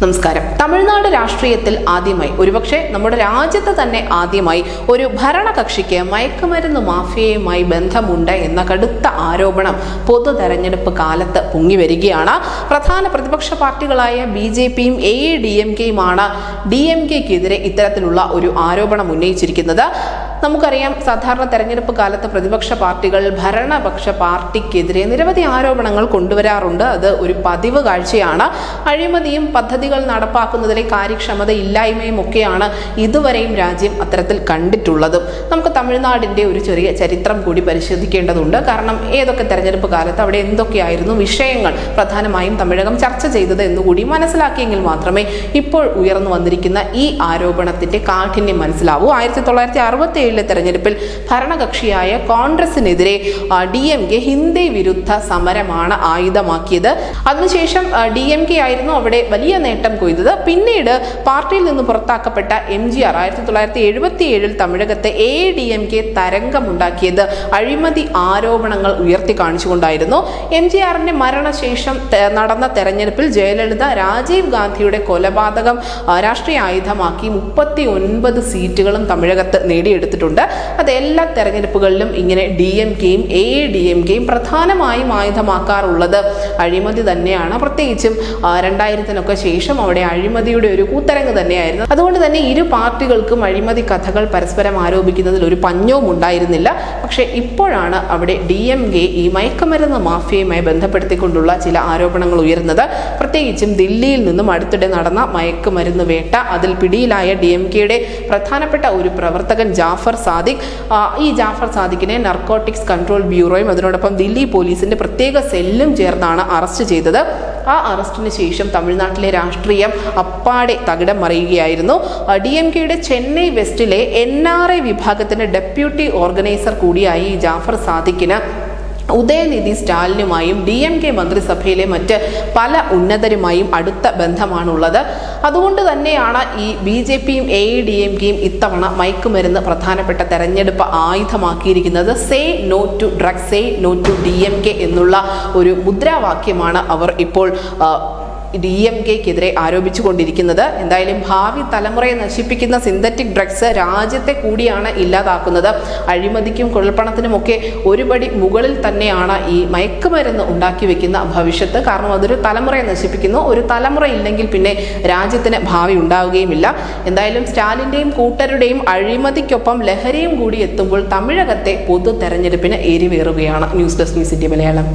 നമസ്കാരം. തമിഴ്നാട് രാഷ്ട്രീയത്തിൽ ആദ്യമായി, ഒരുപക്ഷെ നമ്മുടെ രാജ്യത്ത് തന്നെ ആദ്യമായി ഒരു ഭരണകക്ഷിക്ക് മയക്കുമരുന്ന് മാഫിയയുമായി ബന്ധമുണ്ട് എന്ന കടുത്ത ആരോപണം പൊതു തെരഞ്ഞെടുപ്പ് കാലത്ത് പൊങ്ങിവരികയാണ്. പ്രധാന പ്രതിപക്ഷ പാർട്ടികളായ BJPയും AADMKയുമാണ് DMKക്കെതിരെ ഇത്തരത്തിലുള്ള ഒരു ആരോപണം ഉന്നയിച്ചിരിക്കുന്നത്. നമുക്കറിയാം, സാധാരണ തെരഞ്ഞെടുപ്പ് കാലത്ത് പ്രതിപക്ഷ പാർട്ടികൾ ഭരണപക്ഷ പാർട്ടിക്കെതിരെ നിരവധി ആരോപണങ്ങൾ കൊണ്ടുവരാറുണ്ട്. അത് ഒരു പതിവ് കാഴ്ചയാണ്. അഴിമതിയും പദ്ധതികൾ നടപ്പാക്കുന്നതിലെ കാര്യക്ഷമത ഇല്ലായ്മയും ഒക്കെയാണ് ഇതുവരെയും രാജ്യം അത്തരത്തിൽ കണ്ടിട്ടുള്ളതും. നമുക്ക് തമിഴ്നാടിന്റെ ഒരു ചെറിയ ചരിത്രം കൂടി പരിശോധിക്കേണ്ടതുണ്ട്. കാരണം ഏതൊക്കെ തെരഞ്ഞെടുപ്പ് കാലത്ത് അവിടെ എന്തൊക്കെയായിരുന്നു വിഷയങ്ങൾ പ്രധാനമായും തമിഴകം ചർച്ച ചെയ്തത് എന്നുകൂടി മനസ്സിലാക്കിയെങ്കിൽ മാത്രമേ ഇപ്പോൾ ഉയർന്നു വന്നിരിക്കുന്ന ഈ ആരോപണത്തിന്റെ കാഠിന്യം മനസ്സിലാവൂ. 1967 തെരഞ്ഞെടുപ്പിൽ ഭരണകക്ഷിയായ കോൺഗ്രസിനെതിരെ DMK ഹിന്ദി വിരുദ്ധ സമരമാണ് ആയുധമാക്കിയത്. അതിനുശേഷം DMK ആയിരുന്നു അവിടെ വലിയ നേട്ടം കൊയ്തത്. പിന്നീട് പാർട്ടിയിൽ നിന്ന് പുറത്താക്കപ്പെട്ട MGR 1977 തമിഴകത്തെ AADMK തരംഗമുണ്ടാക്കിയത് അഴിമതി ആരോപണങ്ങൾ ഉയർത്തി കാണിച്ചുകൊണ്ടായിരുന്നു. MGRന്റെ മരണശേഷം നടന്ന തെരഞ്ഞെടുപ്പിൽ ജയലളിത രാജീവ് ഗാന്ധിയുടെ കൊലപാതകം രാഷ്ട്രീയ ആയുധമാക്കി 39 സീറ്റുകളും തമിഴകത്ത് നേടിയെടുത്തിട്ടുണ്ട്. അത് എല്ലാ തെരഞ്ഞെടുപ്പുകളിലും ഇങ്ങനെ DMKയും AADMKയും പ്രധാനമായും ആയുധമാക്കാറുള്ളത് അഴിമതി തന്നെയാണ്. പ്രത്യേകിച്ചും 2000-നൊക്കെ ശേഷം അവിടെ അഴിമതിയുടെ ഒരു കൂത്തരങ്ങ് തന്നെയായിരുന്നു. അതുകൊണ്ട് തന്നെ ഇരു പാർട്ടികൾക്കും അഴിമതി കഥകൾ പരസ്പരം ആരോപിക്കുന്നതിൽ ഒരു പഞ്ഞവും ഉണ്ടായിരുന്നില്ല. പക്ഷേ ഇപ്പോഴാണ് അവിടെ DMK ഈ മയക്കുമരുന്ന് മാഫിയയുമായി ബന്ധപ്പെടുത്തിക്കൊണ്ടുള്ള ചില ആരോപണങ്ങൾ ഉയരുന്നത്. പ്രത്യേകിച്ചും ദില്ലിയിൽ നിന്നും അടുത്തിടെ നടന്ന മയക്കുമരുന്ന് വേട്ട, അതിൽ പിടിയിലായ DMKയുടെ പ്രധാനപ്പെട്ട ഒരു പ്രവർത്തകൻ ജാഫർ സാദിഖ്. ഈ ജാഫർ സാദിഖിനെ നർക്കോട്ടിക്സ് കൺട്രോൾ ബ്യൂറോയും അതിനോടൊപ്പം ദില്ലി പോലീസിന്റെ പ്രത്യേക സെല്ലും ചേർന്നാണ് അറസ്റ്റ് ചെയ്തത്. ആ അറസ്റ്റിന് ശേഷം തമിഴ്നാട്ടിലെ രാഷ്ട്രീയം അപ്പാടെ തകിടം മറിയുകയായിരുന്നു. DMKയുടെ ചെന്നൈ വെസ്റ്റിലെ NRA വിഭാഗത്തിന്റെ ഡെപ്യൂട്ടി ഓർഗനൈസർ കൂടിയായി ഈ ജാഫർ സാദിഖിന് ഉദയനിധി സ്റ്റാലിനുമായും DMK മന്ത്രിസഭയിലെ മറ്റ് പല ഉന്നതരുമായും അടുത്ത ബന്ധമാണുള്ളത്. അതുകൊണ്ട് തന്നെയാണ് ഈ BJPയും AADMKയും ഇത്തവണ മയക്കുമരുന്ന് പ്രധാനപ്പെട്ട തെരഞ്ഞെടുപ്പ് ആയുധമാക്കിയിരിക്കുന്നത്. Say no to drugs, say no to DMK എന്നുള്ള ഒരു മുദ്രാവാക്യമാണ് അവർ ഇപ്പോൾ DMKക്കെതിരെ ആരോപിച്ചുകൊണ്ടിരിക്കുന്നത്. എന്തായാലും ഭാവി തലമുറയെ നശിപ്പിക്കുന്ന സിന്തറ്റിക് ഡ്രഗ്സ് രാജ്യത്തെ കൂടിയാണ് ഇല്ലാതാക്കുന്നത്. അഴിമതിക്കും കുഴൽപ്പണത്തിനുമൊക്കെ ഒരുപടി മുകളിൽ തന്നെയാണ് ഈ മയക്കുമരുന്ന് ഉണ്ടാക്കി വെക്കുന്ന ഭവിഷ്യത്ത്. കാരണം അതൊരു തലമുറയെ നശിപ്പിക്കുന്നു. ഒരു തലമുറ ഇല്ലെങ്കിൽ പിന്നെ രാജ്യത്തിന് ഭാവി ഉണ്ടാവുകയുമില്ല. എന്തായാലും സ്റ്റാലിന്റെയും കൂട്ടരുടെയും അഴിമതിക്കൊപ്പം ലഹരിയും കൂടി എത്തുമ്പോൾ തമിഴകത്തെ പൊതു തെരഞ്ഞെടുപ്പിന് എരിവേറുകയാണ്. News desk news India Malayalam.